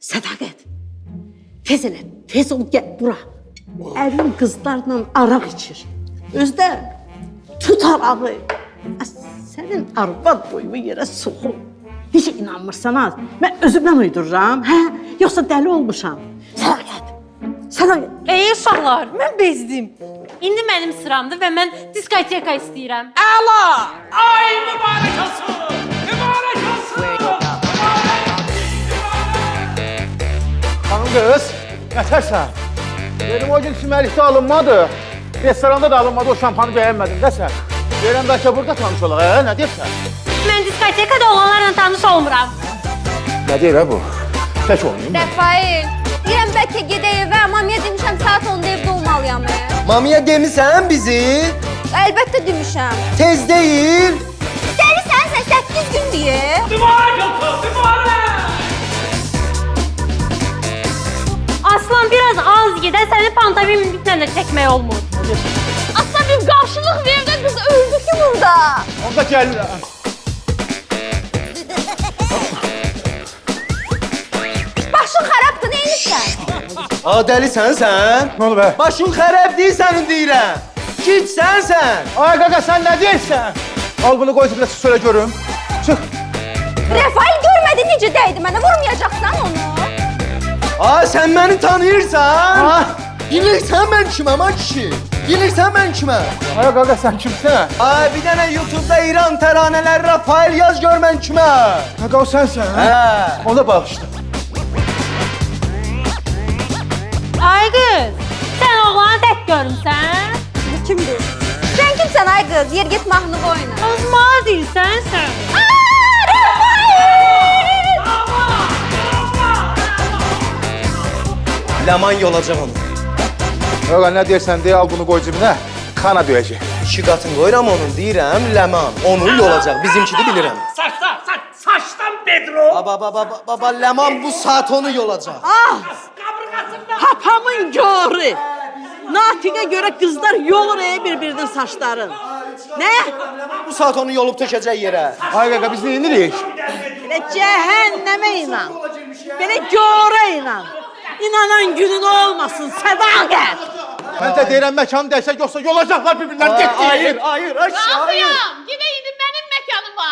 Sədaqət, tez elə, tez ol, gəl bura. Ərin qızlarla araq içir. Özdə tut arağı. Sənin arvad boyumu yerə soxul. Necə inanmırsan az? Mən özümdən uydururam, hə? Yoxsa dəli olmuşam. Sədaqət, sədaqət. Ey uşaqlar, mən bezdim. İndi mənim sıramdır və mən diskoteka istəyirəm. Əla! Ay mübarək olsun! Mübarək olsun! Xanım qız, nətərsən? Benim o gün çimərlikdə alınmadı. Restoranda da alınmadı, o şampanı bəyənmədim də sən. Deyirəm, bəlkə burada tanış olaq, nə deyirsən? Mən diskotekada olanlarla tanış olmuram. Nə deyir bu? Tək olmayayım mən. Rəfail, deyirəm bəlkə gedək evə, mamiyə demişəm saat 10-da evdə olmalıyam. Mamiyə demisən bizi? Əlbəttə demişəm. Tez deyil. Dəlisən sən 8 gün deyə. Mübarək olsun! Mübarək! Aslan biraz az gedə səni pantomimliklə də çəkmək olmur. Aslan bir qarşılıq ver də qız öldü ki burada. Onda gəlirəm. Başın xarabdır, neymişsən? A, dəlisən sən? Nə oldu be? Başın xərəb deyil sənin deyirəm. Gitsən sən. Ay qaqa, sən nə deyirsən? Al bunu qoy biraz söyle görüm. Çıx. Rəfail görmədi necə dəydi mənə, vurmayacaqsan onu. A, sən məni tanıyırsan? Ha? Bilirsən mən kiməm ha kişi? Bilirsən mən kiməm? Ay qaqa, sən kimsən? Ay, bir dənə YouTube'da İran təranələri Rafael yaz gör mən kiməm? Qaqa, o sənsən, hə? Hə. Ona bağışla. Ay qız, sən oğlanı tək görmüsən? Bu kimdir? Sən kimsən ay qız? Yer get mahnı oyna. Azma deyilsən sən. Ləman yolacaq onu. Qaqa, nə deyirsən deyə, al bunu qoy cibinə. Kana döyəcək. 2 qatını qoyuram onun, deyirəm Ləman. Onu yolacaq, bizimkini bilirəm. Saçdan bedro! Baba, Ləman bu saat onu yolacaq. Papamın görü. Natiqə görə qızlar yolur bir-birinin saçların. Nə? Bu saat onu yolub tökəcək yerə. Ay qaqa, biz nə indirik? Belə cəhənnəmə inan. Belə görə inan. İnanan günün olmasın, sədaqət. Mən də deyirəm, məkanı dəyişək, yoxsa yolacaqlar bir-birindən getdi. Hayır, aşağı. Gidin benim mekanıma.